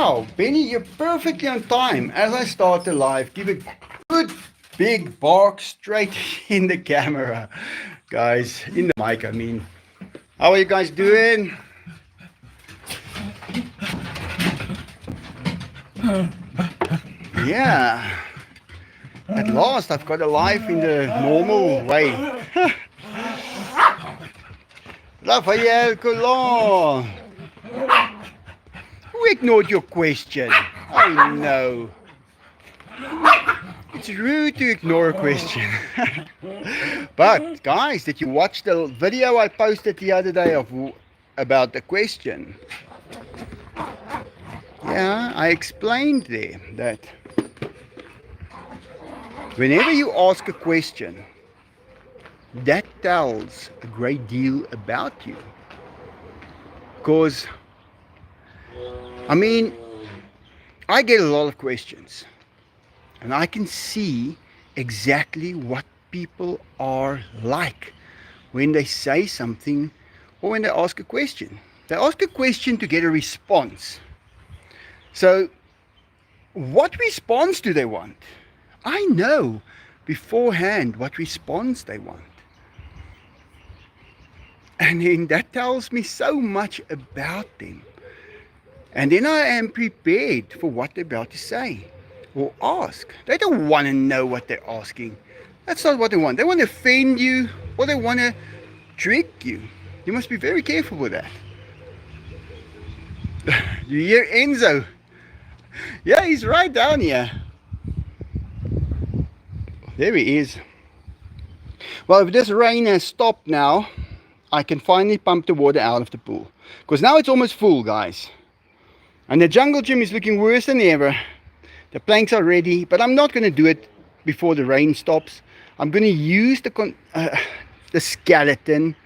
Oh, Benny, you're perfectly on time. As I start the live, give a good big bark straight in the camera. Guys, in the mic, I mean. How are you guys doing? Yeah. At last, I've got a live in the normal way. Raphael Colon. Who ignored your question? Oh no. It's rude to ignore a question. But guys, did you watch the video I posted the other day about the question? Yeah, I explained there that whenever you ask a question, that tells a great deal about you. Because, I mean, I get a lot of questions. And I can see exactly what people are like when they say something or when they ask a question. They ask a question to get a response. So, what response do they want? I know beforehand what response they want. And then that tells me so much about them. And then I am prepared for what they're about to say or ask. They don't want to know what they're asking. That's not what they want. They want to offend you or they want to trick you. You must be very careful with that. You hear Enzo? Yeah, he's right down here. There he is. Well, if this rain has stopped now, I can finally pump the water out of the pool. Because now it's almost full, guys. And the jungle gym is looking worse than ever. The planks are ready, but I'm not going to do it before the rain stops. I'm going to use the skeleton,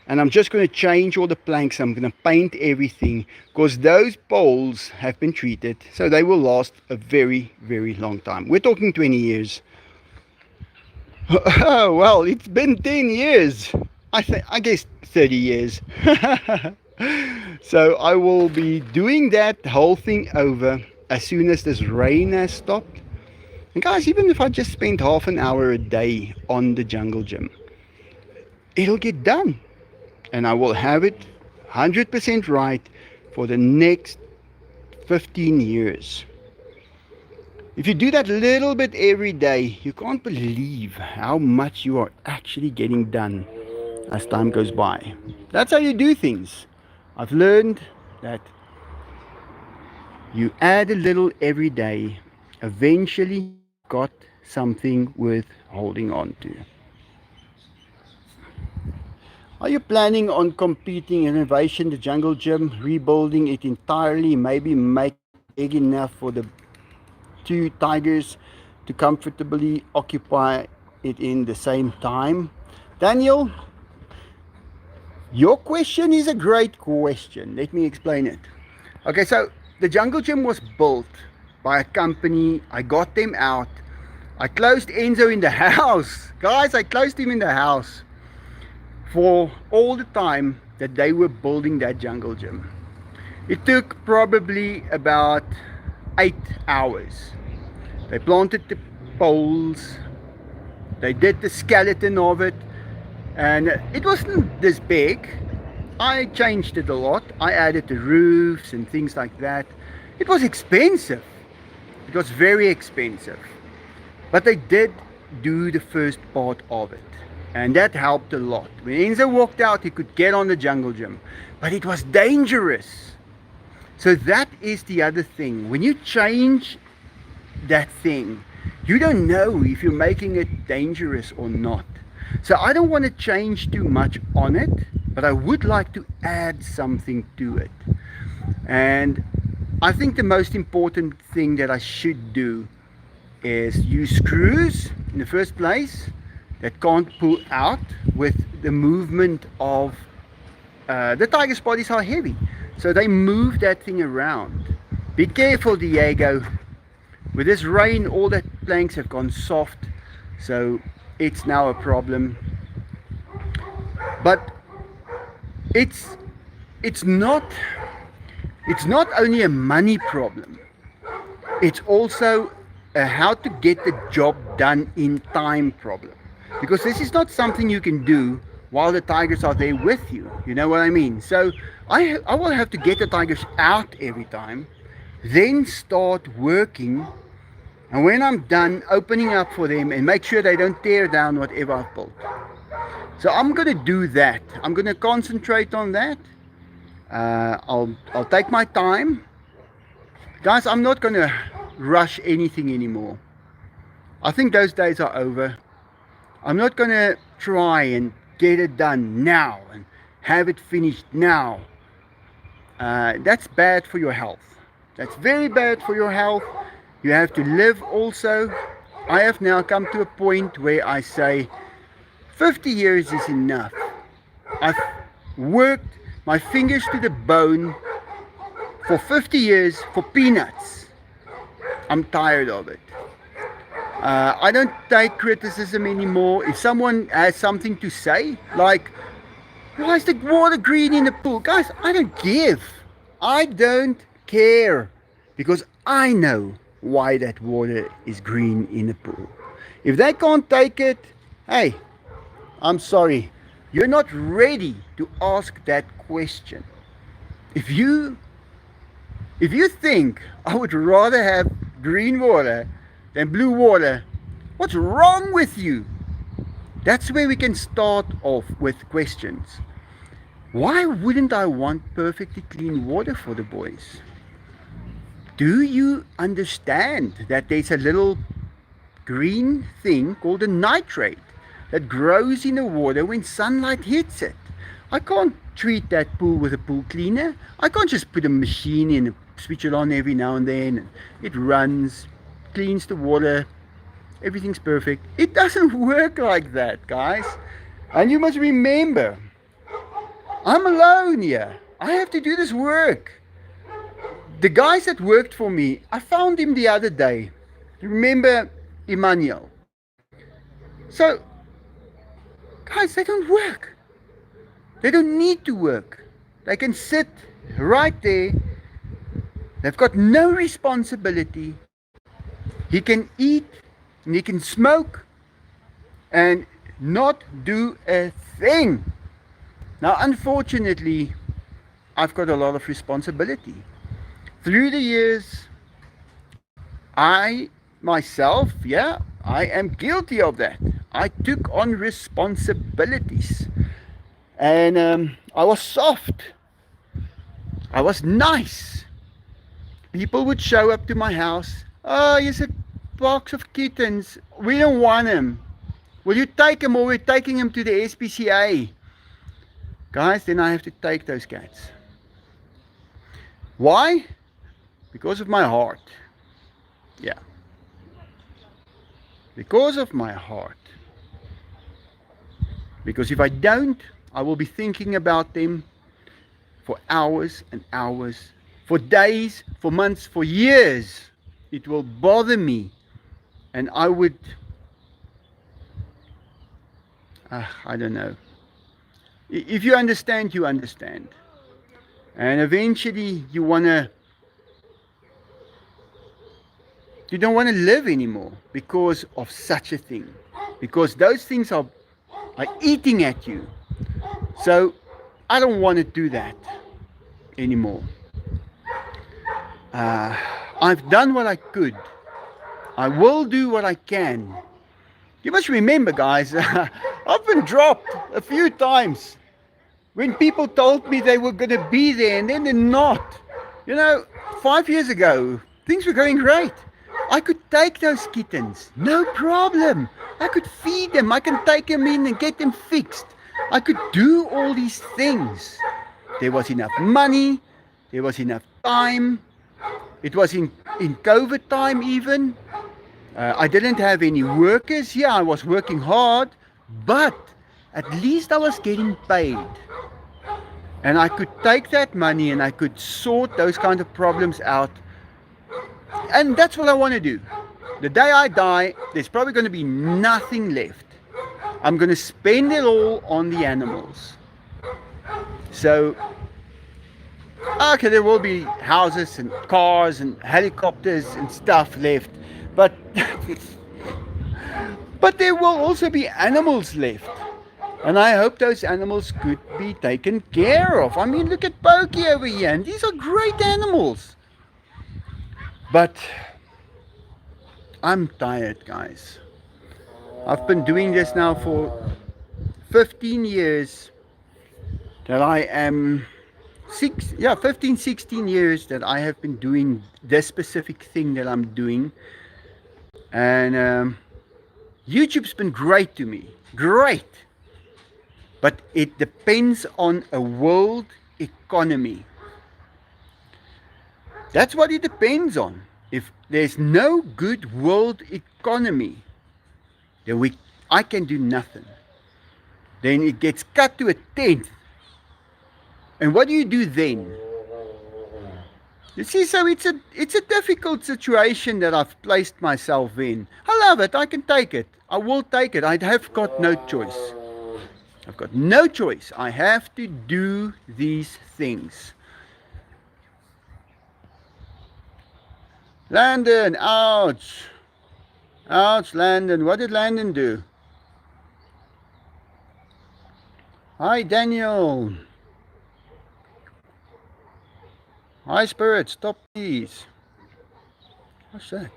and I'm just going to change all the planks. I'm going to paint everything because those poles have been treated, so they will last a very, very long time. We're talking 20 years. Oh, well, it's been 10 years. I guess 30 years. So I will be doing that whole thing over as soon as this rain has stopped. And guys, even if I just spend half an hour a day on the jungle gym, it'll get done. And I will have it 100% right for the next 15 years. If you do that little bit every day, you can't believe how much you are actually getting done as time goes by. That's how you do things. I've learned that you add a little every day, eventually got something worth holding on to. Are you planning on completing and renovation the jungle gym, rebuilding it entirely, maybe make it big enough for the 2 tigers to comfortably occupy it in the same time? Daniel, your question is a great question. Let me explain it. Okay, so the jungle gym was built by a company. I got them out. I closed Enzo in the house. Guys, I closed him in the house for all the time that they were building that jungle gym. It took probably about 8 hours. They planted the poles. They did the skeleton of it. And it wasn't this big. I changed it a lot. I added the roofs and things like that. It was expensive. It was very expensive. But they did do the first part of it. And that helped a lot. When Enzo walked out, he could get on the jungle gym. But it was dangerous. So that is the other thing. When you change that thing, you don't know if you're making it dangerous or not. So I don't want to change too much on it, but I would like to add something to it. And I think the most important thing that I should do is use screws in the first place that can't pull out with the movement of the tiger's bodies are heavy. So they move that thing around. Be careful, Diego. With this rain, all the planks have gone soft. So it's now a problem. But it's not It's not only a money problem, it's also a how to get the job done in time problem. Because this is not something you can do while the tigers are there with you. You know what I mean? So I will have to get the tigers out every time, then start working. And when I'm done, opening up for them and make sure they don't tear down whatever I've built. So I'm going to do that. I'm going to concentrate on that. I'll take my time. Guys, I'm not going to rush anything anymore. I think those days are over. I'm not going to try and get it done now and have it finished now. That's bad for your health. That's very bad for your health. You have to live also. I have now come to a point where I say 50 years is enough. I've worked my fingers to the bone for 50 years for peanuts. I'm tired of it. I don't take criticism anymore. If someone has something to say, like, why is the water green in the pool? Guys, I don't give. I don't care. Because I know why that water is green in the pool. If they can't take it, hey, I'm sorry. You're not ready to ask that question. If you think I would rather have green water than blue water, what's wrong with you? That's where we can start off with questions. Why wouldn't I want perfectly clean water for the boys? Do you understand that there's a little green thing called a nitrate that grows in the water when sunlight hits it? I can't treat that pool with a pool cleaner. I can't just put a machine in and switch it on every now and then and it runs, cleans the water, everything's perfect. It doesn't work like that, guys. And you must remember, I'm alone here. I have to do this work. The guys that worked for me, I found him the other day. Remember Emmanuel? So, guys, they don't work. They don't need to work. They can sit right there. They've got no responsibility. He can eat and he can smoke and not do a thing. Now, unfortunately, I've got a lot of responsibility. Through the years, I myself, I am guilty of that. I took on responsibilities. And I was soft. I was nice. People would show up to my house. Oh, here's a box of kittens. We don't want them. Will you take them, or we're taking them to the SPCA? Guys, then I have to take those cats. Why? Because of my heart. Yeah. Because of my heart. Because if I don't, I will be thinking about them for hours and hours, for days, for months, for years. It will bother me. And I would, I don't know. If you understand, you understand. And eventually you don't want to live anymore because of such a thing. Because those things are eating at you. So I don't want to do that anymore. I've done what I could. I will do what I can. You must remember, guys, I've been dropped a few times when people told me they were going to be there and then they're not. 5 years ago, things were going great. I could take those kittens, no problem. I could feed them. I can take them in and get them fixed. I could do all these things. There was enough money. There was enough time. It was in COVID time even. I didn't have any workers. Yeah, I was working hard, but at least I was getting paid. And I could take that money and I could sort those kind of problems out. And that's what I want to do. The day I die, there's probably going to be nothing left. I'm going to spend it all on the animals. So Okay, there will be houses and cars and helicopters and stuff left, but but there will also be animals left. And I hope those animals could be taken care of. I mean, look at Pokey over here, and these are great animals. But I'm tired, guys. I've been doing this now for 15 years that I am 15, 16 years that I have been doing this specific thing that I'm doing. And YouTube's been great to me. Great. But it depends on a world economy. That's what it depends on. If there's no good world economy, then I can do nothing. Then it gets cut to a tenth. And what do you do then? You see, so it's a difficult situation that I've placed myself in. I love it. I can take it. I will take it. I have got no choice. I've got no choice. I have to do these things. Landon, ouch. Ouch, Landon. What did Landon do? Hi, Daniel. Hi, Spirit. Stop, please. What's that?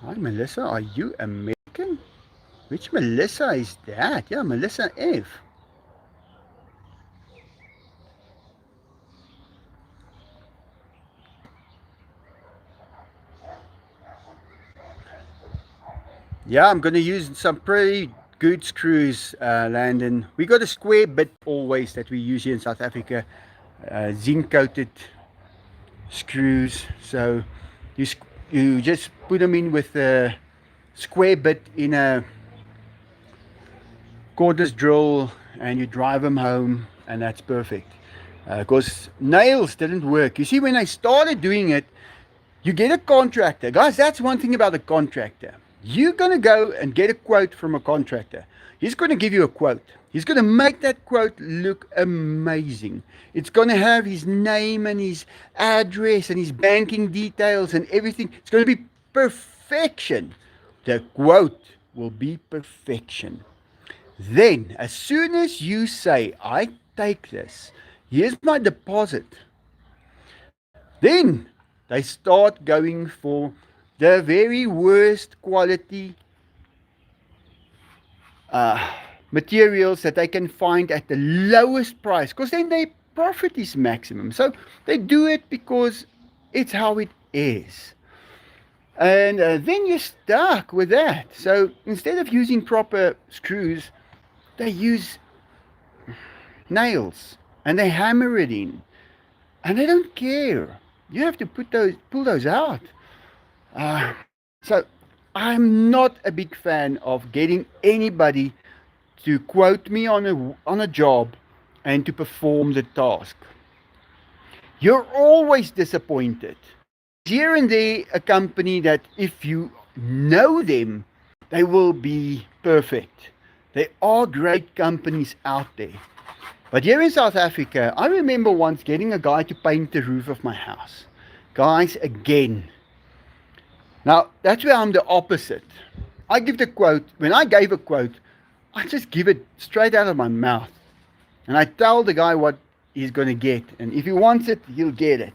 Hi, Melissa. Are you American? Which Melissa is that? Yeah, Melissa F. Yeah, I'm going to use some pretty good screws, Landon. We got a square bit always that we use here in South Africa, zinc coated screws. So you just put them in with a square bit in a cordless drill and you drive them home, and that's perfect. Because nails didn't work. You see, when I started doing it, you get a contractor. Guys, that's one thing about a contractor. You're going to go and get a quote from a contractor. He's going to give you a quote. He's going to make that quote look amazing. It's going to have his name and his address and his banking details and everything. It's going to be perfection. The quote will be perfection. Then, as soon as you say, I take this, here's my deposit, then they start going for the very worst quality materials that they can find at the lowest price, because then their profit is maximum. So they do it because it's how it is. And then you're stuck with that. So instead of using proper screws, they use nails and they hammer it in. And they don't care. You have to pull those out. So I'm not a big fan of getting anybody to quote me on a job and to perform the task. You're always disappointed. Here and there, a company that if you know them, they will be perfect. There are great companies out there. But here in South Africa, I remember once getting a guy to paint the roof of my house. Guys, again. Now, that's where I'm the opposite. I give the quote. When I gave a quote, I just give it straight out of my mouth. And I tell the guy what he's going to get. And if he wants it, he'll get it.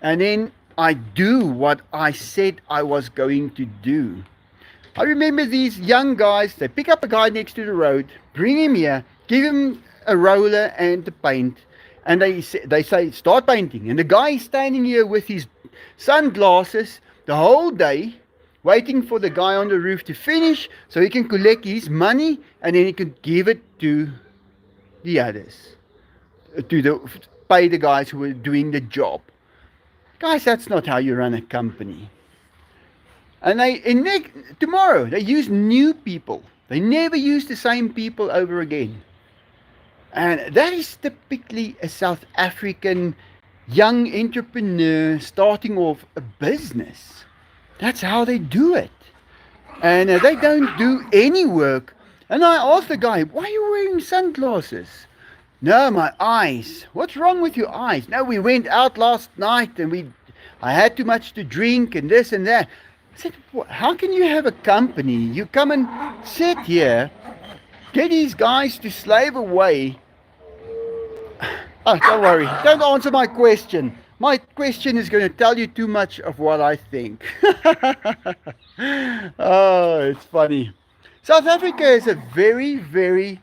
And then I do what I said I was going to do. I remember these young guys, they pick up a guy next to the road, bring him here, give him a roller and the paint, and they say, start painting. And the guy is standing here with his sunglasses the whole day, waiting for the guy on the roof to finish so he can collect his money and then he can give it to the others, pay the guys who are doing the job. Guys, that's not how you run a company. And tomorrow they use new people. They never use the same people over again. And that is typically a South African young entrepreneur starting off a business. That's how they do it. And they don't do any work And I asked the guy, why are you wearing sunglasses? No, my eyes. What's wrong with your eyes? No, we went out last night and I had too much to drink and this and that. I said, how can you have a company? You come and sit here, get these guys to slave away. Oh, don't worry. Don't answer my question. My question is going to tell you too much of what I think. Oh, it's funny. South Africa is a very, very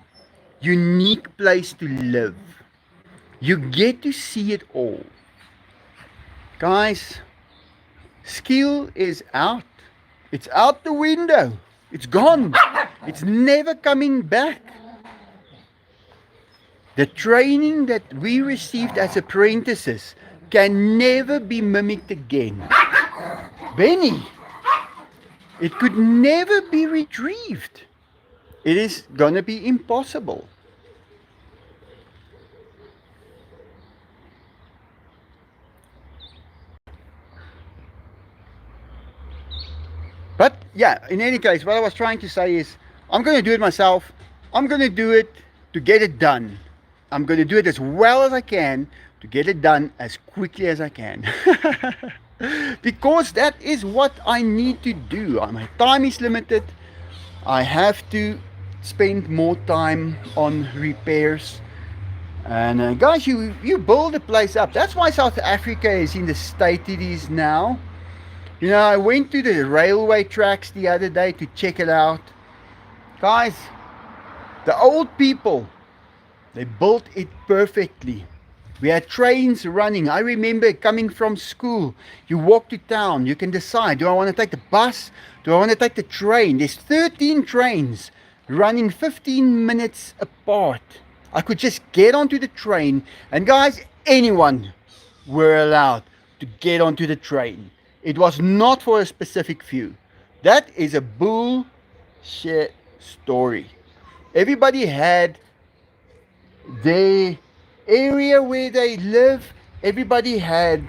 unique place to live. You get to see it all. Guys, skill is out. It's out the window. It's gone. It's never coming back. The training that we received as apprentices can never be mimicked again. Benny, it could never be retrieved. It is gonna be impossible. But yeah, in any case, what I was trying to say is, I'm going to do it myself. I'm going to do it to get it done. I'm going to do it as well as I can to get it done as quickly as I can. Because that is what I need to do. My time is limited. I have to spend more time on repairs. And guys, you build a place up. That's why South Africa is in the state it is now. You know, I went to the railway tracks the other day to check it out. Guys, the old people, they built it perfectly. We had trains running. I remember coming from school. You walk to town, you can decide, do I want to take the bus? Do I want to take the train? There's 13 trains running 15 minutes apart. I could just get onto the train. And guys, anyone were allowed to get onto the train. It was not for a specific few. That is a bullshit story. Everybody had their area where they live. Everybody had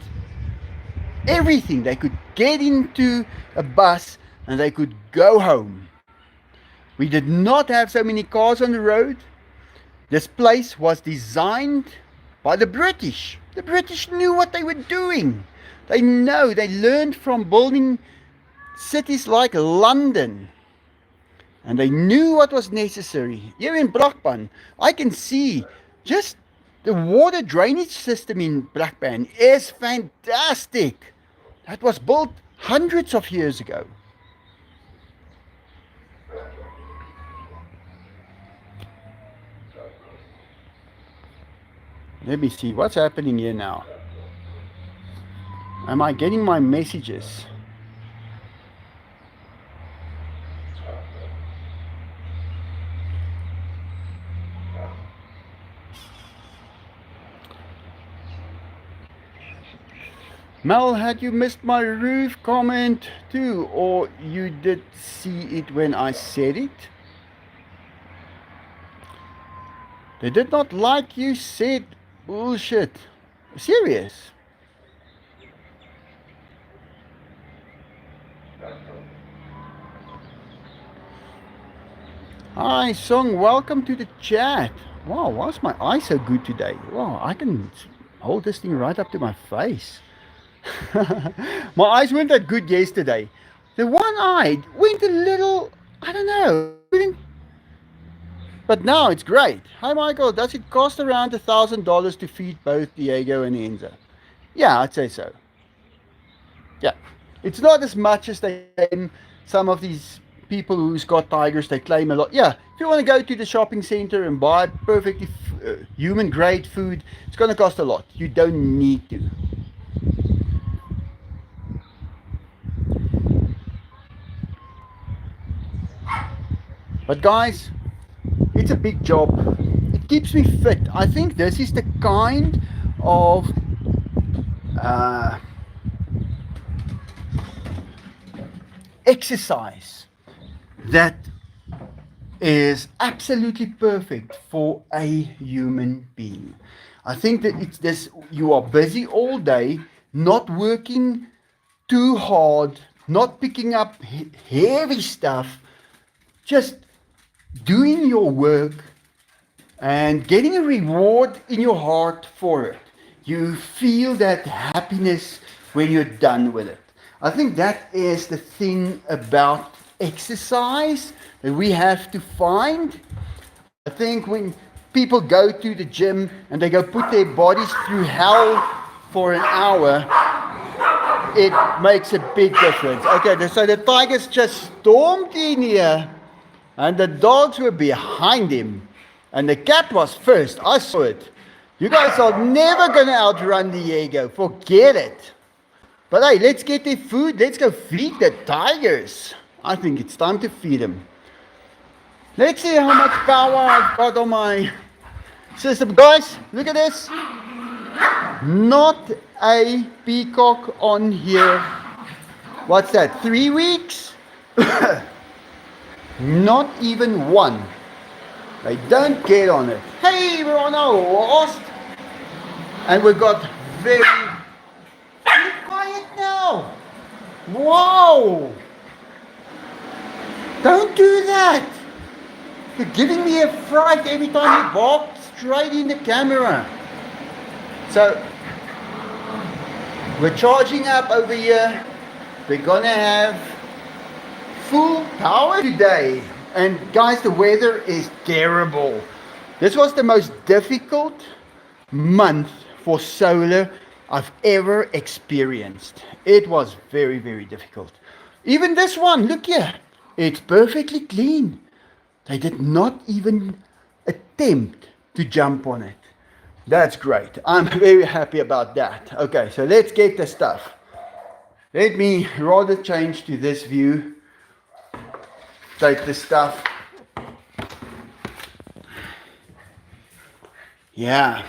everything. They could get into a bus and they could go home. We did not have so many cars on the road. This place was designed by the British. The British knew what they were doing. They learned from building cities like London. And they knew what was necessary. Here in Brakpan, I can see just the water drainage system in Brakpan is fantastic. That was built hundreds of years ago. Let me see what's happening here now. Am I getting my messages? Mel, had you missed my roof comment too, or you did see it when I said it? They did not like you said bullshit. Serious. Hi Song, welcome to the chat. Wow, why's my eye so good today? Wow, I can hold this thing right up to my face. My eyes weren't that good yesterday. The one eye went a little, I don't know. But now it's great. Hi Michael, does it cost around $1,000 to feed both Diego and Enzo? Yeah, I'd say so. Yeah, it's not as much as they claim. Some of these people who's got tigers, they claim a lot. Yeah, if you want to go to the shopping center and buy perfectly human grade food, it's going to cost a lot. You don't need to. But guys, it's a big job. It keeps me fit. I think this is the kind of exercise that is absolutely perfect for a human being. I think that it's this, you are busy all day, not working too hard, not picking up heavy stuff, just doing your work and getting a reward in your heart for it. You feel that happiness when you're done with it. I think that is the thing about exercise that we have to find. I think when people go to the gym and they go put their bodies through hell for an hour, it makes a big difference. Okay, so the tigers just stormed in here and the dogs were behind him. And the cat was first. I saw it. You guys are never going to outrun Diego. Forget it. But hey, let's get their food. Let's go feed the tigers. I think it's time to feed them. Let's see how much power I've got on my system. Guys, look at this. Not a peacock on here. What's that? 3 weeks? Not even one. They don't get on it. Hey, we're on our last. And we got very quiet now. Whoa. Don't do that. You're giving me a fright every time you bark straight in the camera. So, we're charging up over here. We're gonna have full power today. And guys, the weather is terrible. This was the most difficult month for solar I've ever experienced. It was very, very difficult. Even this one, look here. It's perfectly clean. They did not even attempt to jump on it. That's great. I'm very happy about that. Okay, so let's get the stuff. Let me rather change to this view. Take the stuff. Yeah.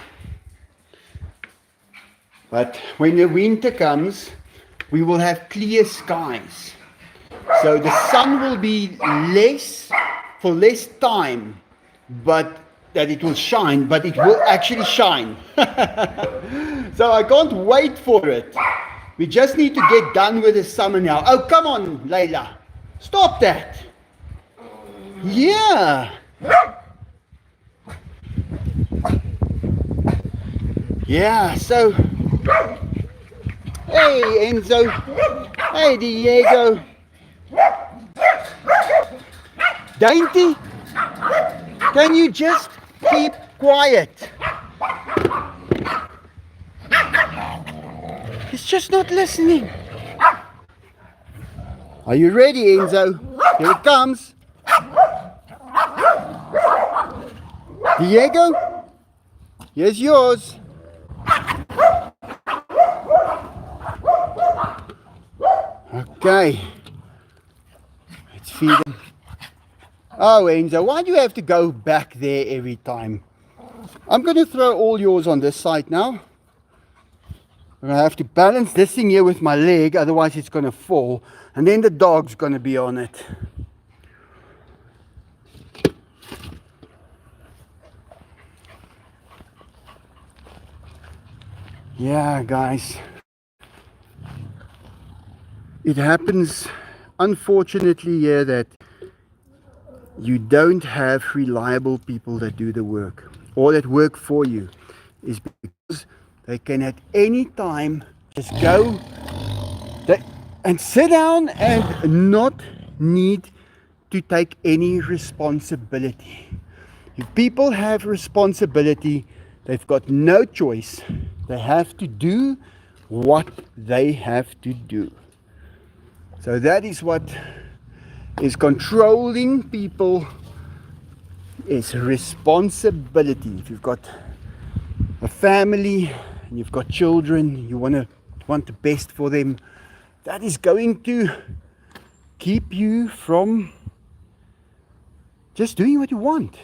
But when the winter comes, we will have clear skies. So the sun will be less for less time, but that it will shine, but it will actually shine. So I can't wait for it. We just need to get done with the summer now. Oh, come on, Layla. Stop that. Yeah. Yeah, so. Hey, Enzo. Hey, Diego. Dainty, can you just keep quiet? He's just not listening. Are you ready, Enzo? Here it comes. Diego, here's yours. Okay. Let's feed him. Oh, Enzo, why do you have to go back there every time? I'm going to throw all yours on this side now. I'm going to have to balance this thing here with my leg, otherwise it's going to fall. And then the dog's going to be on it. Yeah, guys. It happens, unfortunately, here that you don't have reliable people that do the work or that work for you. Is because they can at any time just go and sit down and not need to take any responsibility. If people have responsibility, they've got no choice. They have to do what they have to do. So that is what is controlling people, is responsibility. If you've got a family and you've got children, you want the best for them, that is going to keep you from just doing what you want.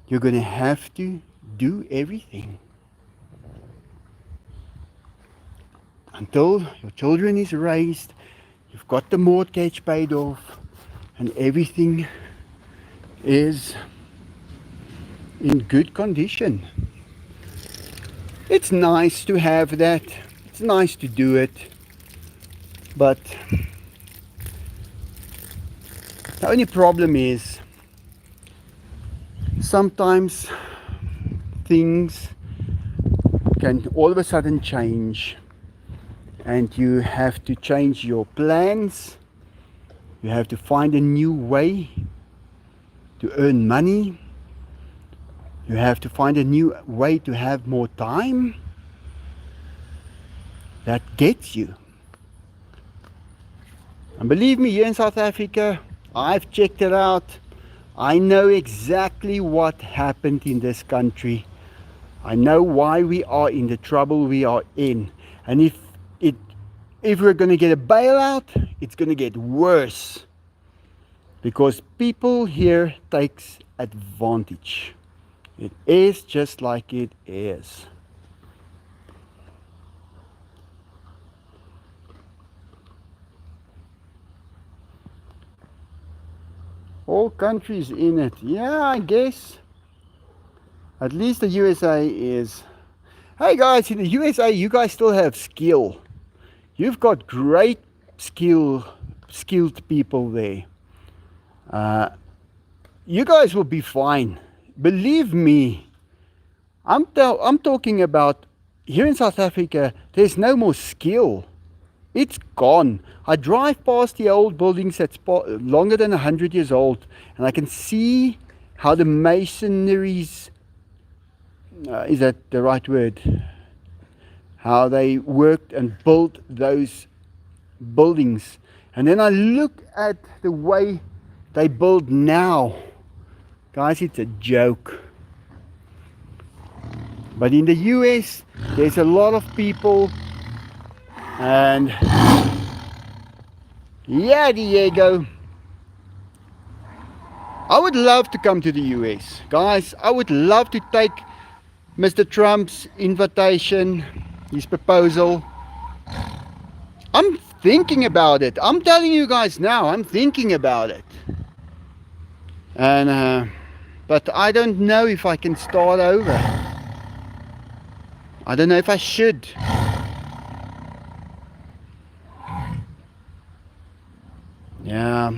You're going to have to do everything until your children is raised, you've got the mortgage paid off, and everything is in good condition. It's nice to have that. It's nice to do it. But the only problem is sometimes things can all of a sudden change, and you have to change your plans. You have to find a new way to earn money. You have to find a new way to have more time. That gets you. And believe me, here in South Africa, I've checked it out. I know exactly what happened in this country. I know why we are in the trouble we are in. And if we're going to get a bailout, it's going to get worse. Because people here takes advantage. It is just like it is. All countries in it. Yeah, I guess. At least the USA is. Hey guys, in the USA you guys still have skill. You've got great skilled people there. You guys will be fine. Believe me. I'm talking about here in South Africa, there's no more skill. It's gone. I drive past the old buildings that's longer than 100 years old, and I can see how the masonries, is that the right word? How they worked and built those buildings. And then I look at the way they build now. Guys, it's a joke. But in the US, there's a lot of people, and yeah, Diego, I would love to come to the US. Guys, I would love to take Mr. Trump's invitation, his proposal. I'm thinking about it. I'm telling you guys now, I'm thinking about it. And but I don't know if I can start over. I don't know if I should. Yeah.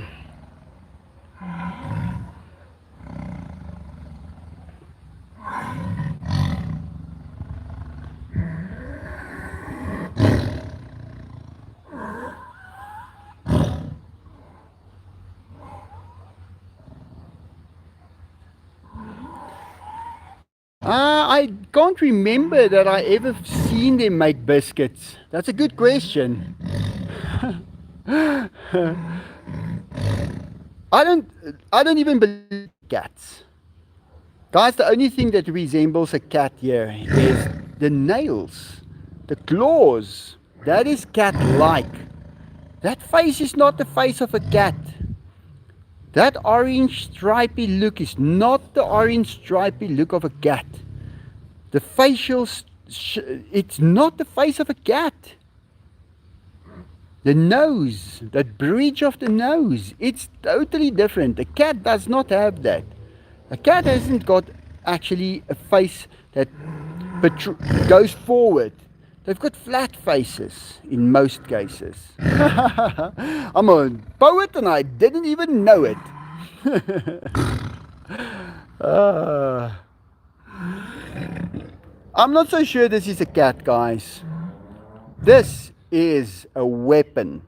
I can't remember that I ever seen them make biscuits. That's a good question. I don't even believe cats. Guys, the only thing that resembles a cat here is the nails, the claws. That is cat-like. That face is not the face of a cat. That orange stripy look is not the orange stripy look of a cat. The facial, it's not the face of a cat. The nose, that bridge of the nose, it's totally different. A cat does not have that. A cat hasn't got actually a face that goes forward. They've got flat faces in most cases. I'm a poet and I didn't even know it. I'm not so sure this is a cat, guys. This is a weapon.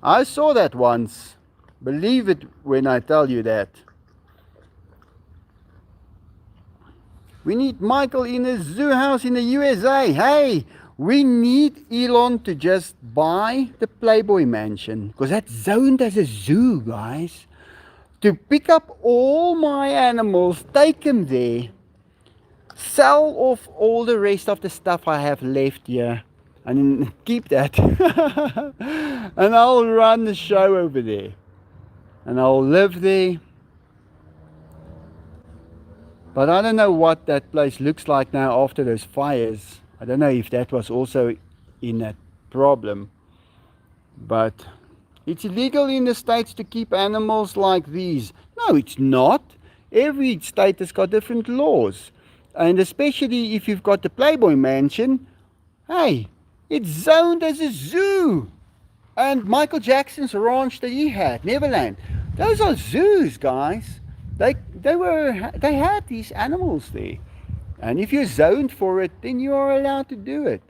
I saw that once. Believe it when I tell you that. We need Michael in a zoo house in the USA. Hey, we need Elon to just buy the Playboy mansion, because that's zoned as a zoo, guys. To pick up all my animals, take them there, sell off all the rest of the stuff I have left here, and keep that. And I'll run the show over there. And I'll live there. But I don't know what that place looks like now after those fires. I don't know if that was also in that problem. But it's illegal in the States to keep animals like these. No, it's not. Every state has got different laws. And especially if you've got the Playboy mansion, hey, it's zoned as a zoo. And Michael Jackson's ranch that he had, Neverland. Those are zoos, guys. They had these animals there. And if you're zoned for it, then you are allowed to do it.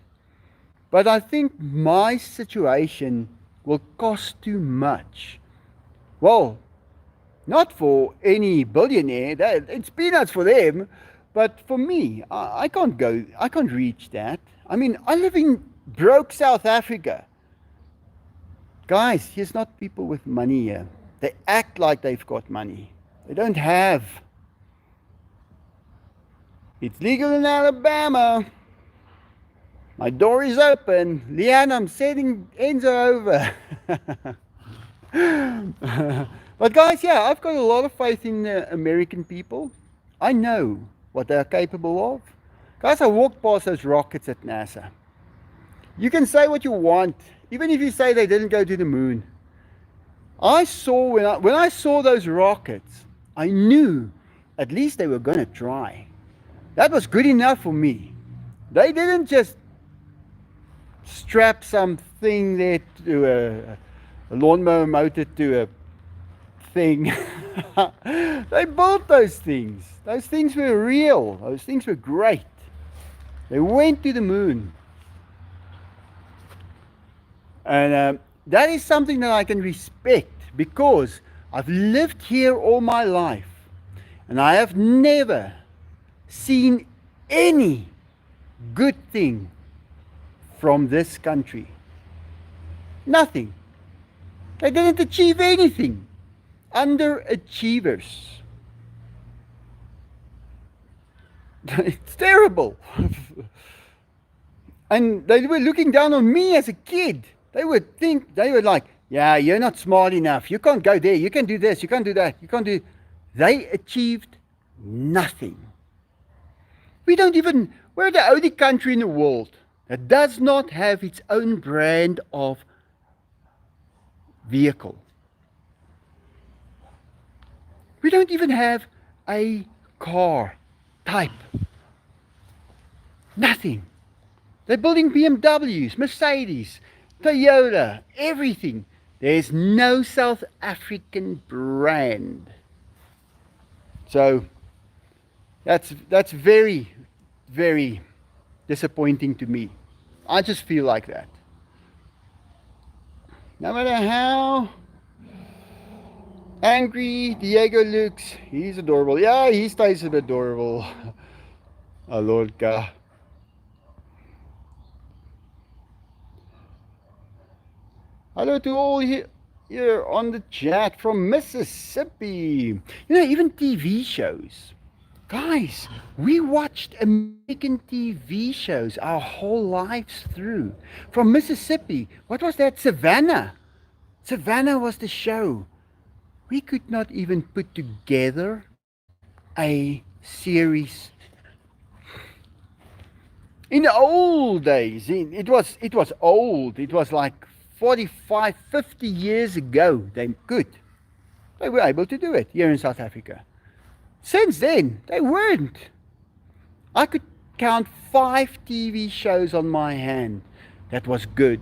But I think my situation will cost too much. Well, not for any billionaire. It's peanuts for them. But for me, I can't go. I can't reach that. I mean, I live in broke South Africa. Guys, here's not people with money here. They act like they've got money. They don't have. It's legal in Alabama. My door is open. Leanne, I'm sending Enzo over. But guys, yeah, I've got a lot of faith in American people. I know what they're capable of. Guys, I walked past those rockets at NASA. You can say what you want, even if you say they didn't go to the moon. I saw, when I saw those rockets, I knew at least they were going to try. That was good enough for me. They didn't just strap something there to a lawnmower motor to a thing. They built those things. Those things were real. Those things were great. They went to the moon. And that is something that I can respect because I've lived here all my life and I have never seen any good thing from this country. Nothing. They didn't achieve anything. Underachievers. It's terrible. And they were looking down on me as a kid. They were like, yeah, you're not smart enough. You can't go there. You can do this. You can't do that. You can't do. They achieved nothing. We're the only country in the world that does not have its own brand of vehicle. We don't even have a car type. Nothing. They're building BMWs, Mercedes, Toyota, everything. There's no South African brand. So that's very, very disappointing to me. I just feel like that. No matter how angry Diego looks, he's adorable. Yeah, he stays adorable. Oh, Lord God. Hello to all here on the chat from Mississippi. You know, even TV shows. Guys, we watched American TV shows our whole lives through. From Mississippi. What was that? Savannah. Savannah was the show. We could not even put together a series. In the old days, it was old. It was like 45, 50 years ago, they were able to do it here in South Africa. Since then, they weren't. I could count 5 TV shows on my hand that was good.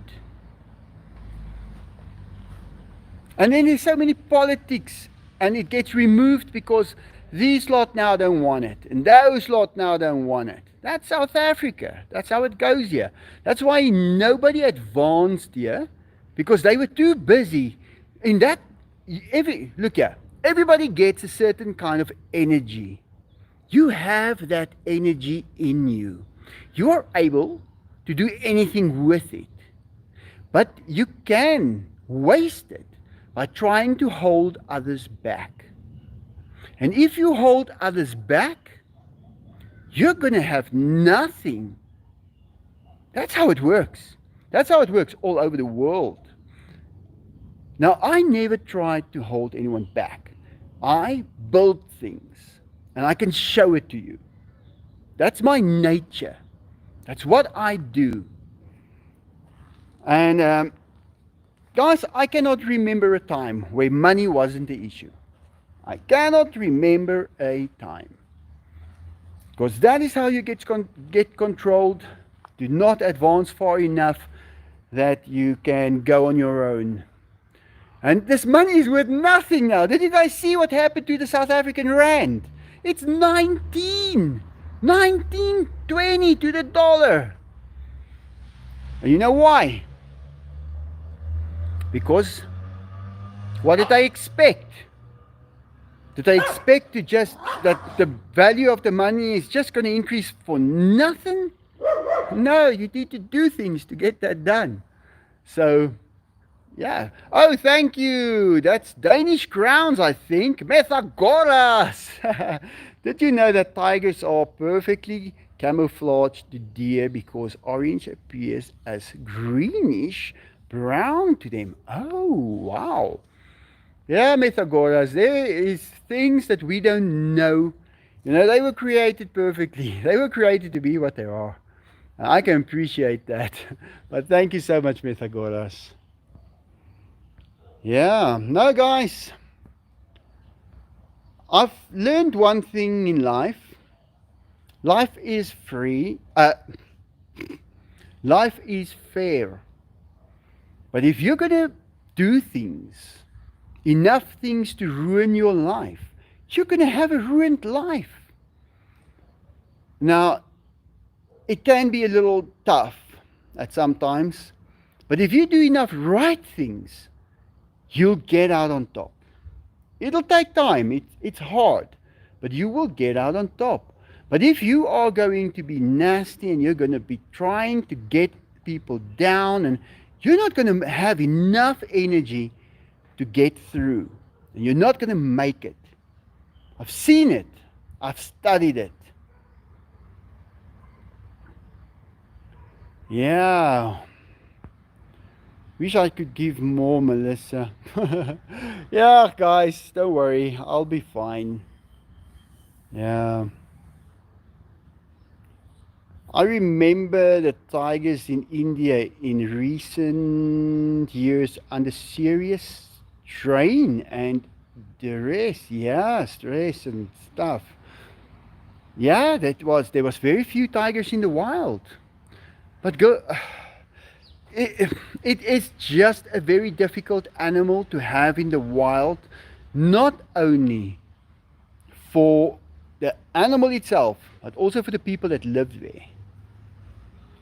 And then there's so many politics, and it gets removed because these lot now don't want it, and those lot now don't want it. That's South Africa. That's how it goes here. That's why nobody advanced here. Because they were too busy in that. Look here, everybody gets a certain kind of energy. You have that energy in you. You are able to do anything with it. But you can waste it by trying to hold others back. And if you hold others back, you're going to have nothing. That's how it works. That's how it works all over the world. Now, I never tried to hold anyone back. I build things, and I can show it to you. That's my nature. That's what I do. And guys, I cannot remember a time where money wasn't the issue. I cannot remember a time. Because that is how you get controlled. Do not advance far enough that you can go on your own. And this money is worth nothing now. Did you guys see what happened to the South African rand? It's 19.20 to the dollar. And you know why? Because what did they expect? Did they expect to just that the value of the money is just going to increase for nothing? No, you need to do things to get that done. So, yeah. Oh, thank you. That's Danish crowns, I think. Methagoras. Did you know that tigers are perfectly camouflaged to deer because orange appears as greenish brown to them? Oh, wow. Yeah, Methagoras, there is things that we don't know. You know, they were created perfectly. They were created to be what they are. I can appreciate that. But thank you so much, Methagoras. Yeah, no, guys. I've learned one thing in life. Life is free. Life is fair. But if you're going to do things, enough things to ruin your life, you're going to have a ruined life. Now, it can be a little tough at sometimes, but if you do enough right things, you'll get out on top. It'll take time, it's hard, but you will get out on top. But if you are going to be nasty and you're going to be trying to get people down, and you're not going to have enough energy to get through, and you're not going to make it. I've seen it. I've studied it. Yeah. Wish I could give more, Melissa. Yeah, guys, don't worry. I'll be fine. Yeah. I remember the tigers in India in recent years under serious strain and duress. Yeah, stress and stuff. Yeah, there was very few tigers in the wild. But it is just a very difficult animal to have in the wild, not only for the animal itself, but also for the people that live there.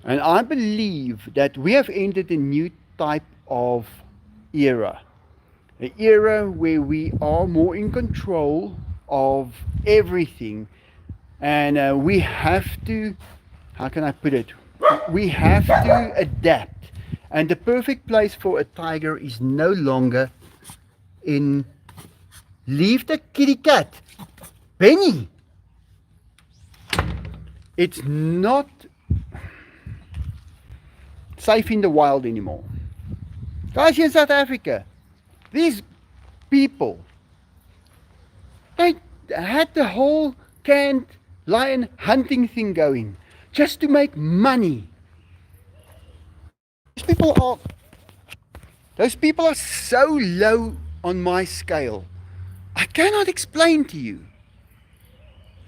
And I believe that we have entered a new type of era. An era where we are more in control of everything. And we have to, how can I put it? We have to adapt. And the perfect place for a tiger is no longer in... Leave the kitty cat. Benny! It's not safe in the wild anymore. Guys, here in South Africa, these people, they had the whole canned lion hunting thing going just to make money. Those people are so low on my scale. I cannot explain to you.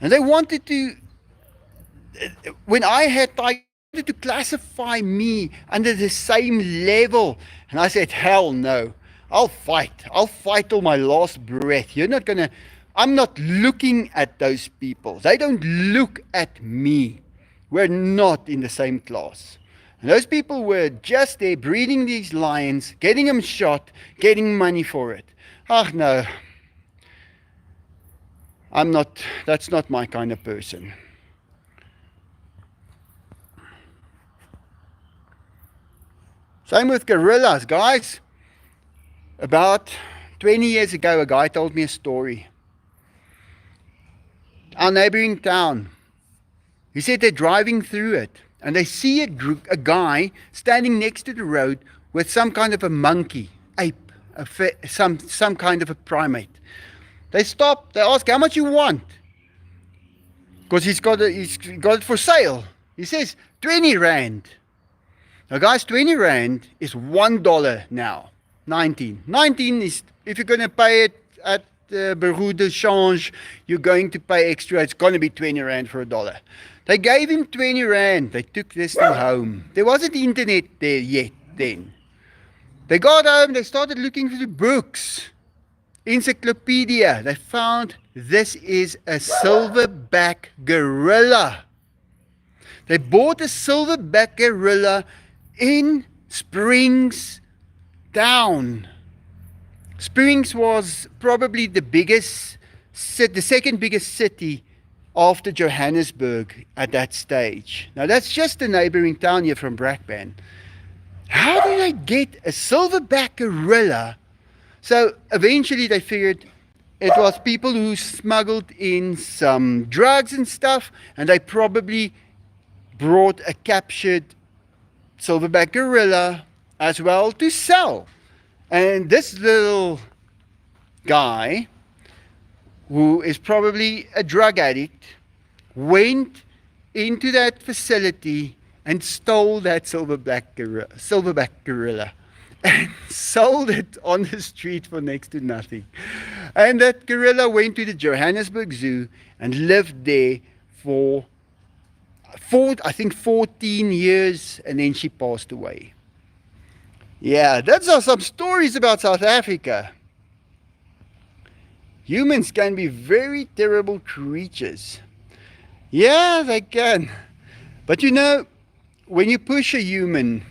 And they wanted to, when I had tigers, to classify me under the same level, and I said, hell no, I'll fight till my last breath. I'm not looking at those people. They don't look at me. We're not in the same class. And those people were just there breeding these lions, getting them shot, getting money for it. Ah, no, that's not my kind of person. Same with gorillas, guys. About 20 years ago, a guy told me a story. Our neighboring town. He said they're driving through it and they see a guy standing next to the road with some kind of a monkey, ape, some kind of a primate. They stop, they ask how much you want. Because he's got it for sale. He says 20 rand. Now guys, 20 rand is $1 now. 19 is, if you're going to pay it at Bureau de Change, you're going to pay extra. It's going to be 20 rand for $1. They gave him 20 rand. They took this thing home. There wasn't internet there yet then. They got home, they started looking through books, encyclopedia. They found this is a silverback gorilla. They bought a silverback gorilla in Springs Town. Springs was probably the second biggest city after Johannesburg at that stage. Now that's just a neighboring town here from Brakpan. How did they get a silverback gorilla? So eventually they figured it was people who smuggled in some drugs and stuff, and they probably brought a captured silverback gorilla as well to sell. And this little guy, who is probably a drug addict, went into that facility and stole that silverback gorilla and sold it on the street for next to nothing. And that gorilla went to the Johannesburg Zoo and lived there for I think 14 years, and then she passed away. Yeah, those are some stories about South Africa. Humans can be very terrible creatures. Yeah, they can. But you know, when you push a human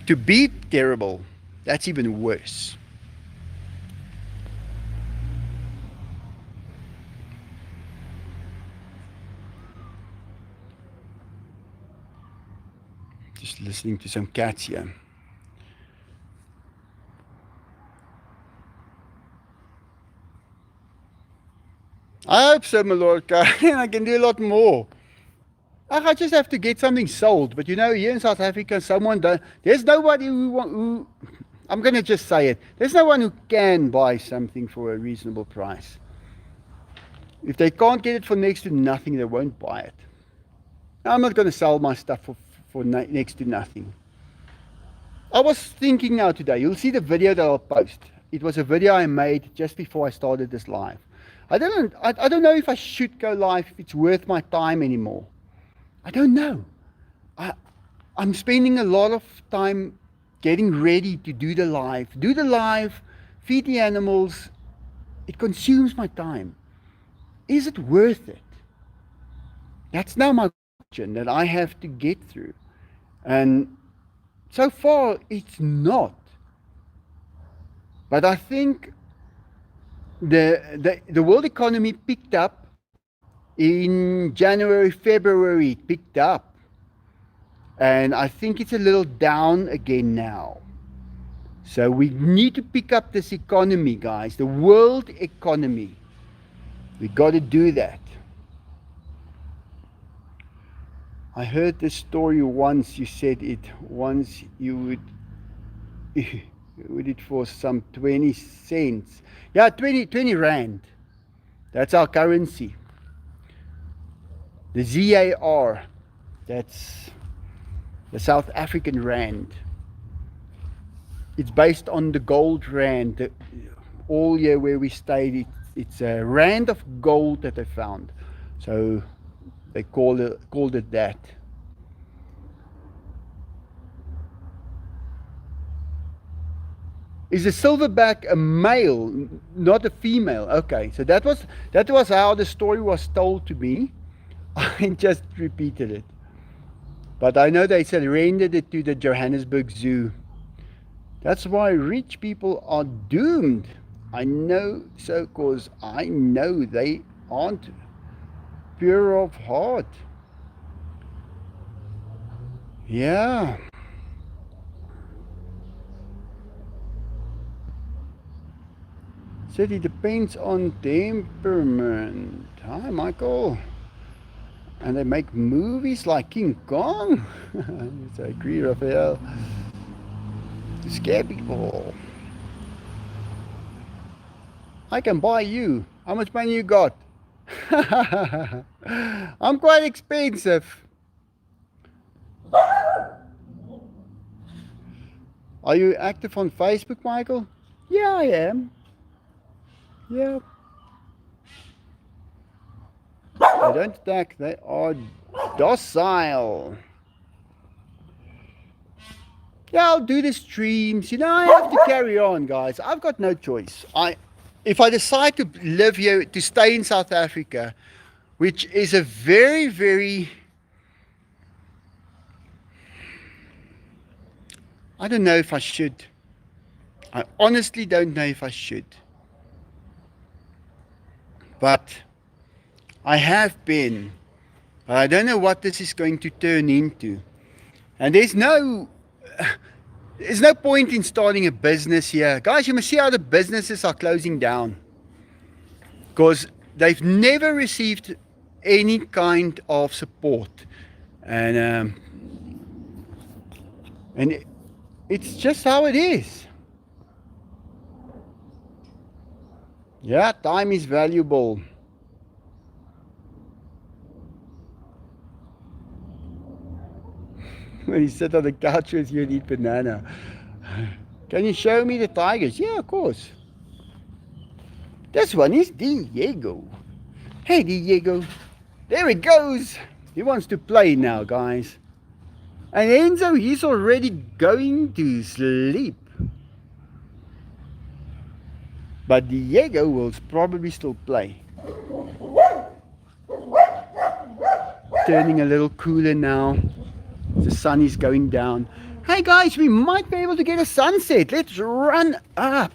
to be terrible, that's even worse. Just listening to some cats here. I hope so, my Lord. I can do a lot more. I just have to get something sold. But you know, here in South Africa, there's nobody who I'm going to just say it. There's no one who can buy something for a reasonable price. If they can't get it for next to nothing, they won't buy it. I'm not going to sell my stuff for next to nothing. I was thinking now today, you'll see the video that I'll post. It was a video I made just before I started this live. I don't know if I should go live, if it's worth my time anymore. I don't know. I'm spending a lot of time getting ready to do the live. Feed the animals. It consumes my time. Is it worth it? That's now my question that I have to get through. And so far, it's not. But I think the world economy picked up in January, February. It picked up. And I think it's a little down again now. So we need to pick up this economy, guys. The world economy. We got to do that. I heard this story once. You said it once. You would it for some 20 cents. Yeah, 20 rand. That's our currency. The ZAR. That's the South African rand. It's based on the gold rand. All year where we stayed, it's a rand of gold that they found. So they called it that. Is a silverback a male, not a female? Okay, so that was how the story was told to me. I just repeated it. But I know they surrendered it to the Johannesburg Zoo. That's why rich people are doomed. I know so, because I know they aren't pure of heart. Yeah. Said it depends on temperament. Hi, Michael. And they make movies like King Kong. I agree, Raphael. To scare people. I can buy you. How much money you got? I'm quite expensive. Are you active on Facebook, Michael? Yeah, I am. Yeah. They don't attack, they are docile. Yeah, I'll do the streams. You know, I have to carry on, guys. I've got no choice. If I decide to live here, to stay in South Africa, which is a very, very, I don't know if I should. I honestly don't know if I should. But I have been. But I don't know what this is going to turn into. And there's no point in starting a business here. Guys, you must see how the businesses are closing down. Because they've never received any kind of support. And it's just how it is. Yeah, time is valuable. When you sit on the couch with you and eat banana. Can you show me the tigers? Yeah, of course. This one is Diego. Hey, Diego. There he goes. He wants to play now, guys. And Enzo, he's already going to sleep. But Diego will probably still play. Turning a little cooler now. The sun is going down. Hey guys, we might be able to get a sunset. Let's run up.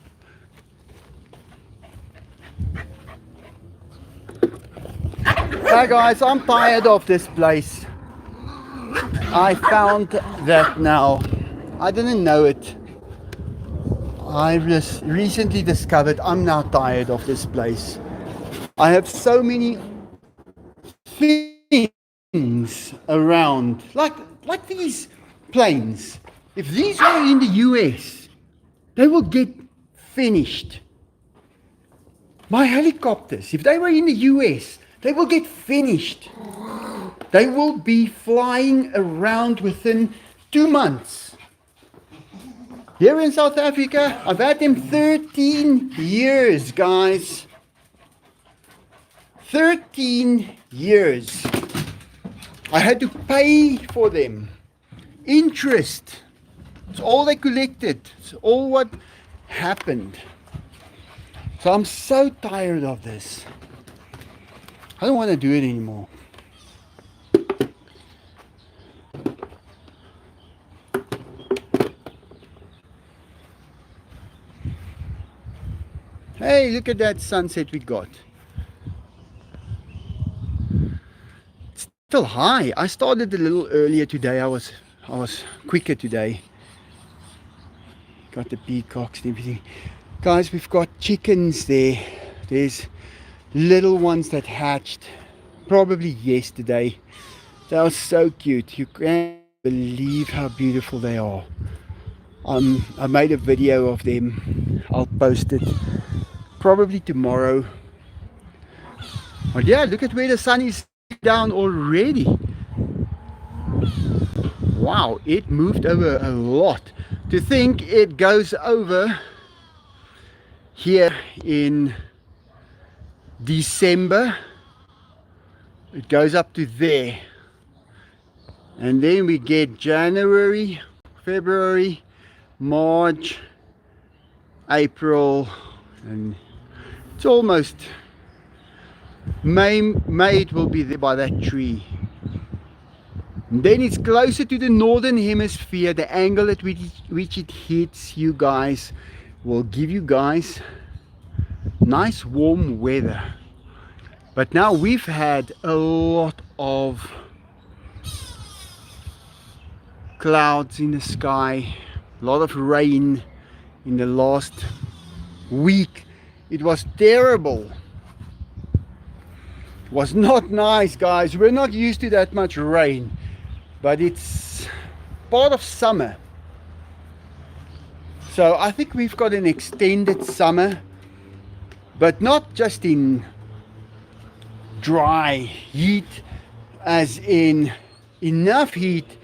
Hey guys, I'm tired of this place. I found that now. I didn't know it. I just recently discovered I'm now tired of this place. I have so many things around, like these planes. If these were in the US, they will get finished. My helicopters, if they were in the US, they will get finished. They will be flying around within 2 months. Here in South Africa, I've had them 13 years, guys. 13 years. I had to pay for them. Interest. It's all they collected. It's all what happened. So I'm so tired of this. I don't want to do it anymore. Hey, look at that sunset we got. It's still high. I started a little earlier today. I was quicker today. Got the peacocks and everything. Guys, we've got chickens there. There's little ones that hatched probably yesterday. They are so cute. You can't believe how beautiful they are. I made a video of them. I'll post it probably tomorrow. But yeah, look at where the sun is down already. Wow, it moved over a lot. To think it goes over here in December, it goes up to there, and then we get January, February, March, April, and it's almost May it will be there by that tree. And then it's closer to the northern hemisphere. The angle at which it hits you guys will give you guys nice warm weather. But now we've had a lot of clouds in the sky, a lot of rain in the last week. It was terrible. It was not nice, guys. We're not used to that much rain, but it's part of summer. So I think we've got an extended summer, but not just in dry heat, as in enough heat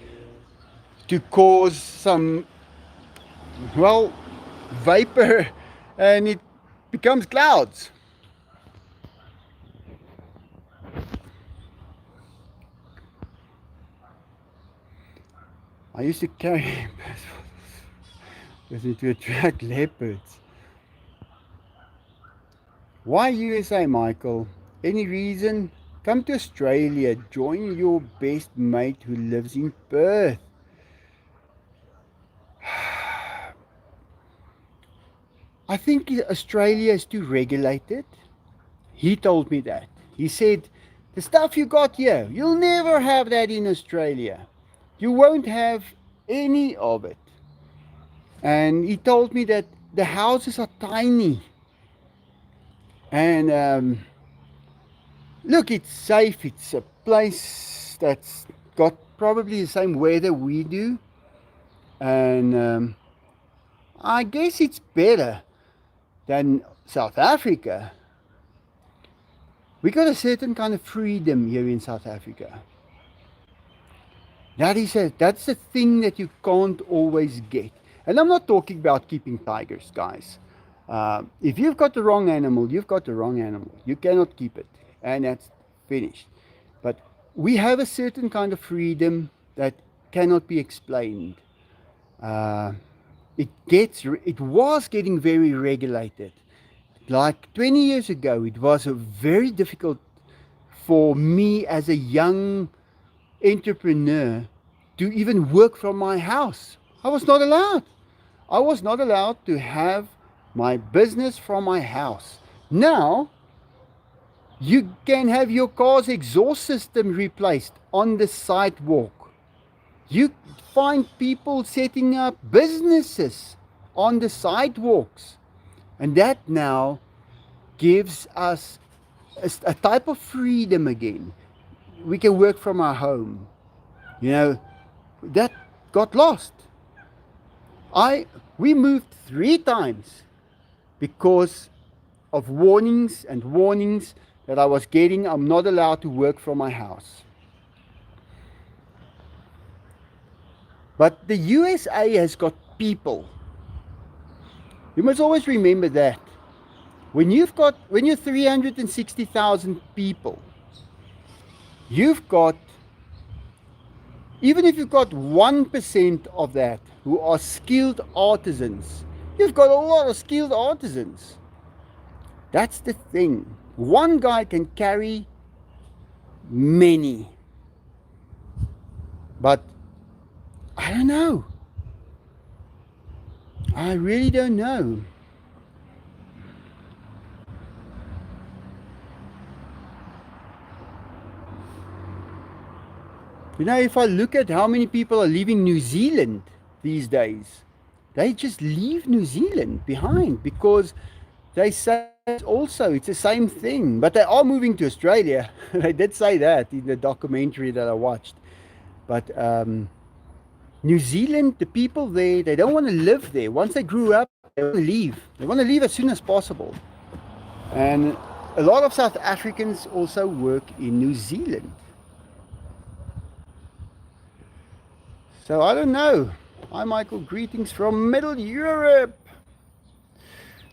to cause some, well, vapor, and it becomes clouds. I used to carry Listen to attract leopards. Why USA, Michael? Any reason? Come to Australia. Join your best mate who lives in Perth. I think Australia is too regulated. He told me that. He said, the stuff you got here, you'll never have that in Australia. You won't have any of it. And he told me that the houses are tiny. And look, it's safe. It's a place that's got probably the same weather we do. And I guess it's better than South Africa. We got a certain kind of freedom here in South Africa. That's the thing that you can't always get. And I'm not talking about keeping tigers, guys. If you've got the wrong animal, you've got the wrong animal. You cannot keep it. And that's finished. But we have a certain kind of freedom that cannot be explained. It was getting very regulated. Like 20 years ago, it was very difficult for me as a young entrepreneur to even work from my house. I was not allowed. I was not allowed to have my business from my house. Now, you can have your car's exhaust system replaced on the sidewalk. You find people setting up businesses on the sidewalks. And that now gives us a type of freedom again. We can work from our home. You know, that got lost. We moved 3 times because of warnings and warnings that I was getting. I'm not allowed to work from my house. But the USA has got people. You must always remember that. When you're 360,000 people, even if you've got 1% of that who are skilled artisans, you've got a lot of skilled artisans. That's the thing. One guy can carry many. But I don't know. I really don't know. You know, if I look at how many people are leaving New Zealand these days, they just leave New Zealand behind because they say it's the same thing. But they are moving to Australia. They did say that in the documentary that I watched. But New Zealand, the people there, they don't want to live there. Once they grew up, they want to leave. They want to leave as soon as possible. And a lot of South Africans also work in New Zealand. So I don't know. Hi Michael, greetings from Middle Europe.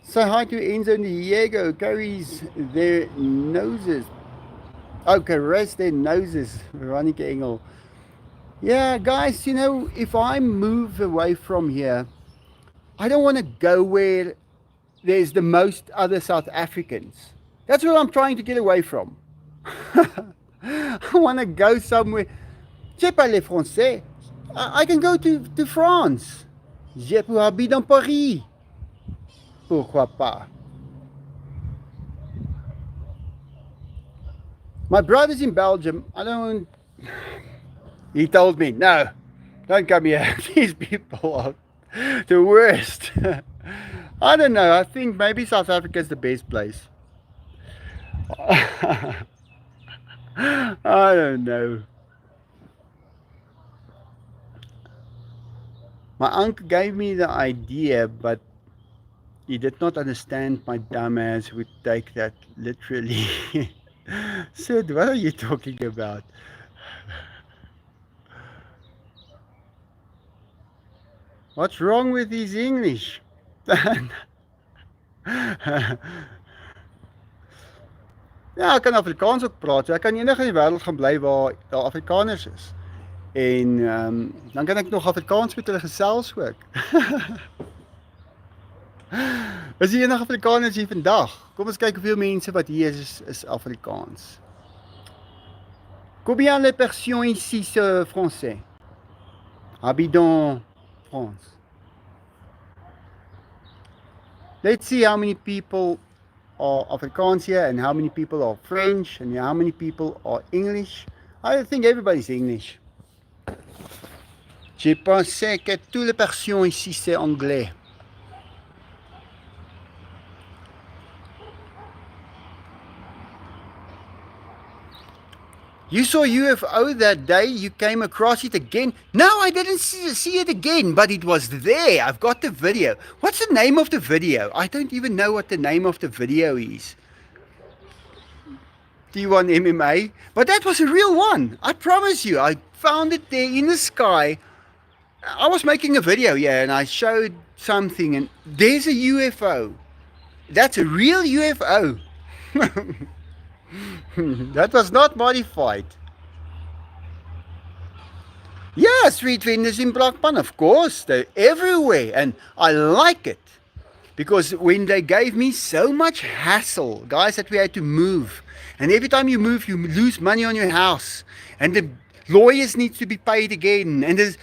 Say hi to Enzo and Diego. Carries their noses. Oh, caress their noses. Veronica Engel. Yeah, guys, you know, if I move away from here, I don't want to go where there's the most other South Africans. That's what I'm trying to get away from. I want to go somewhere. Je parle français. I can go to France. Je peux habiter dans Paris. Pourquoi pas? My brother's in Belgium. He told me, no, don't come here. These people are the worst. I don't know. I think maybe South Africa is the best place. I don't know. My uncle gave me the idea, but he did not understand my dumbass would take that literally. Sid, what are you talking about? What's wrong with his English? Ja, ek kan Afrikaans ook praat. So ek kan enige in die wêreld gaan bly waar daar Afrikaners is. En dan kan ek nog Afrikaans met hulle gesels ook. Is hier enige Afrikaners hier vandag? Kom ons kyk hoeveel mense wat hier is Afrikaans. Combien de personnes ici français? Habitent en France. Let's see how many people are Afrikaans here and how many people are French and how many people are English. I think everybody's English. J'ai pensé que toutes les personnes ici c'est anglais. You saw UFO that day, you came across it again. No, I didn't see it again, but it was there. I've got the video. What's the name of the video? I don't even know what the name of the video is. T1 MMA. But that was a real one. I promise you. I found it there in the sky. I was making a video, yeah, and I showed something, and there's a UFO. That's a real UFO. That was not modified. Yeah, street vendors in Blackpan, of course. They're everywhere, and I like it. Because when they gave me so much hassle, guys, that we had to move. And every time you move, you lose money on your house. And the lawyers need to be paid again. And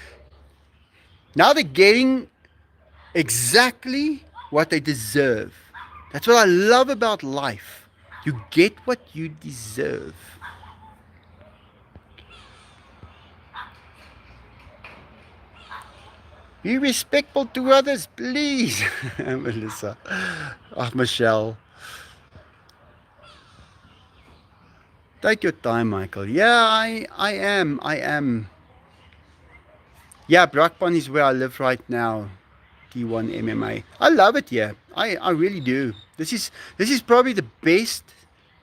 now they're getting exactly what they deserve. That's what I love about life. You get what you deserve. Be respectful to others, please. Melissa. Michelle. Take your time, Michael. Yeah, I am. Yeah, Brakpan is where I live right now. T1 MMA. I love it here. I really do. This is probably the best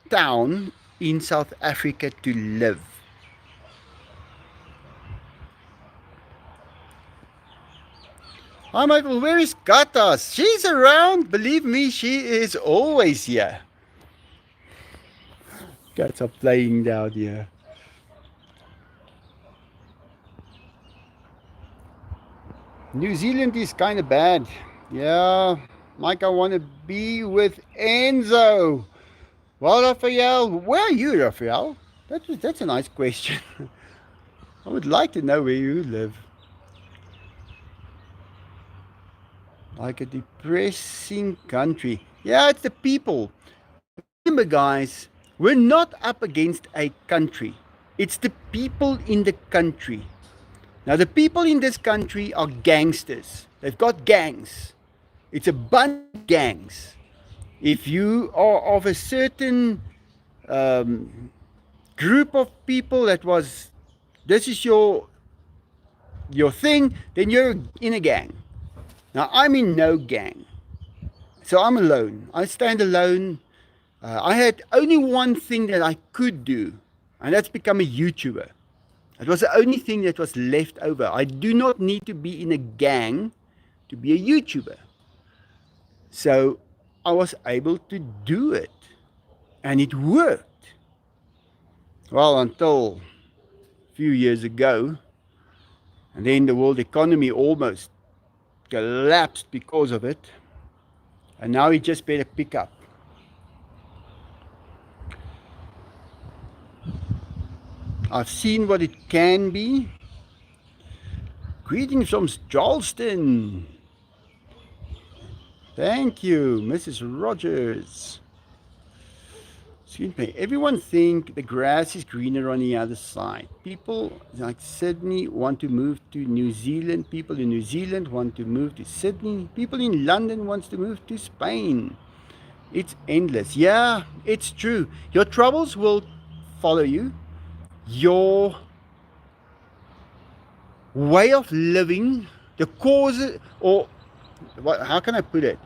town in South Africa to live. Hi Michael, where is Gatas? She's around. Believe me, she is always here. Cats are playing down here. New Zealand is kind of bad. Yeah, Mike, I want to be with Enzo. Well, Raphael, where are you, Raphael? That's a nice question. I would like to know where you live. Like a depressing country. Yeah, it's the people. Remember, guys, we're not up against a country. It's the people in the country. Now, the people in this country are gangsters. They've got gangs. It's a bunch of gangs. If you are of a certain group of people this is your thing, then you're in a gang. Now, I'm in no gang. So I'm alone. I stand alone. I had only one thing that I could do, and that's become a YouTuber. It was the only thing that was left over. I do not need to be in a gang to be a YouTuber. So I was able to do it. And it worked. Well, until a few years ago. And then the world economy almost collapsed because of it. And now it just better pick up. I've seen what it can be. Greetings from Charleston. Thank you, Mrs. Rogers. Excuse me. Everyone think the grass is greener on the other side. People like Sydney want to move to New Zealand. People in New Zealand want to move to Sydney. People in London want to move to Spain. It's endless. Yeah, it's true. Your troubles will follow you. Your way of living, the causes, or how can I put it?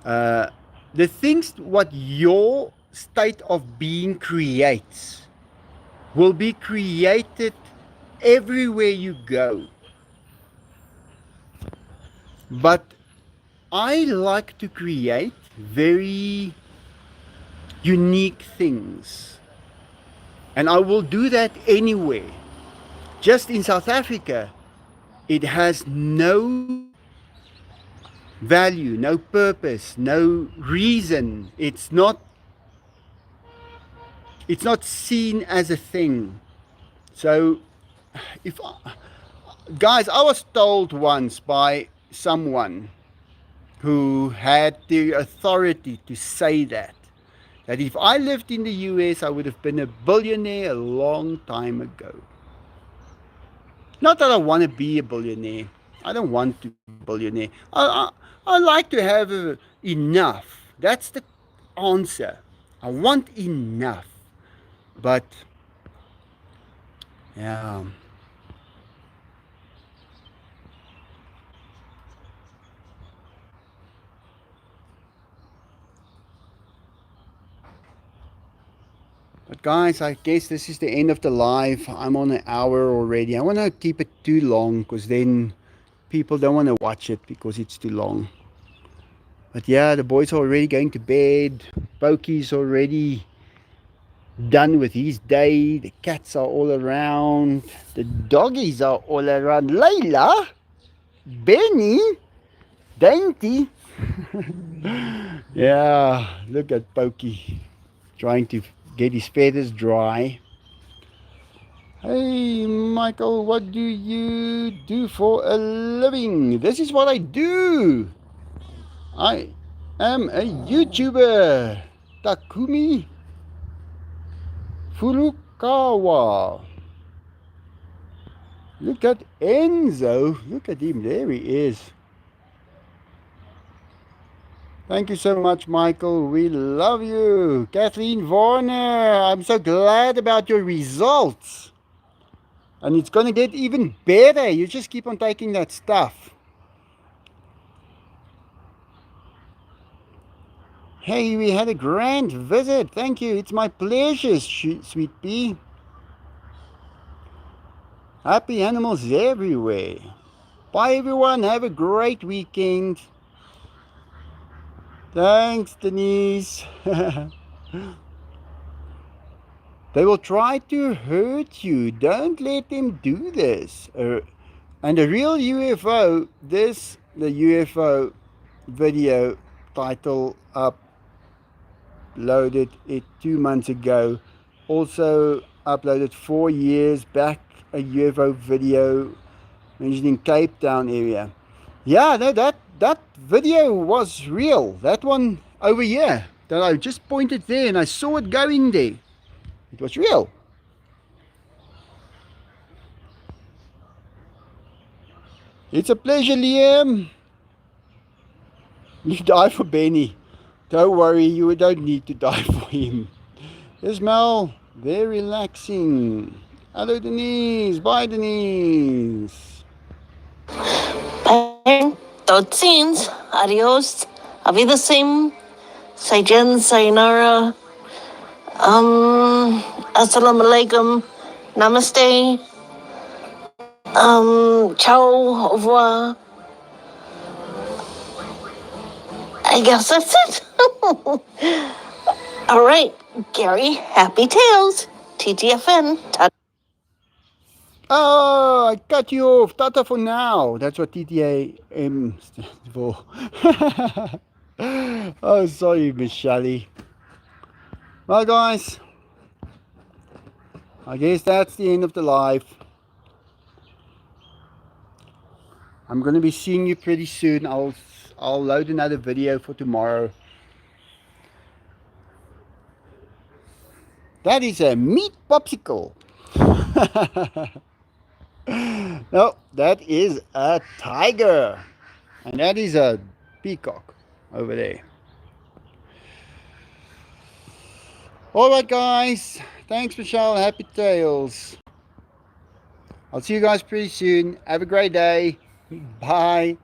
The things what your state of being creates will be created everywhere you go. But I like to create very unique things. And I will do that anywhere. Just in South Africa, it has no value, no purpose, no reason. It's not seen as a thing. So if guys, I was told once by someone who had the authority to say that if I lived in the US, I would have been a billionaire a long time ago. Not that I want to be a billionaire. I don't want to be a billionaire. I like to have enough. That's the answer. I want enough. But, yeah. But guys, I guess this is the end of the live. I'm on an hour already. I want to keep it too long because then people don't want to watch it because it's too long. But yeah, the boys are already going to bed. Pokey's already done with his day. The cats are all around. The doggies are all around. Layla, Benny, Dainty. Yeah, look at Pokey trying to get his feathers dry. Hey Michael, what do you do for a living? This is what I do. I am a YouTuber. Takumi Furukawa. Look at Enzo. Look at him. There he is. Thank you so much, Michael. We love you. Kathleen Warner, I'm so glad about your results. And it's going to get even better. You just keep on taking that stuff. Hey, we had a grand visit. Thank you. It's my pleasure, sweet pea. Happy animals everywhere. Bye, everyone. Have a great weekend. Thanks, Denise. They will try to hurt you. Don't let them do this. And the real UFO, the UFO video title uploaded it 2 months ago. Also uploaded 4 years back a UFO video mentioning Cape Town area. Yeah, no, that video was real. That one over here that I just pointed there and I saw it going there. It was real. It's a pleasure, Liam. You die for Benny. Don't worry, you don't need to die for him. Ismail, very relaxing. Hello, Denise. Bye, Denise. Bye. Tot ziens. Adios. Avidasim. Sayjen, sayonara. Assalamu alaikum. Namaste. Ciao. Au revoir. I guess that's it. All right, Gary, happy tales. TTFN. Oh, I cut you off. Tata for now. That's what TTAM stands for. Oh, sorry, Miss Shelley. Well, guys, I guess that's the end of the live. I'm going to be seeing you pretty soon. I'll load another video for tomorrow. That is a meat popsicle. No, that is a tiger. And that is a peacock over there. Alright guys, thanks Michelle, happy tales. I'll see you guys pretty soon. Have a great day. Bye.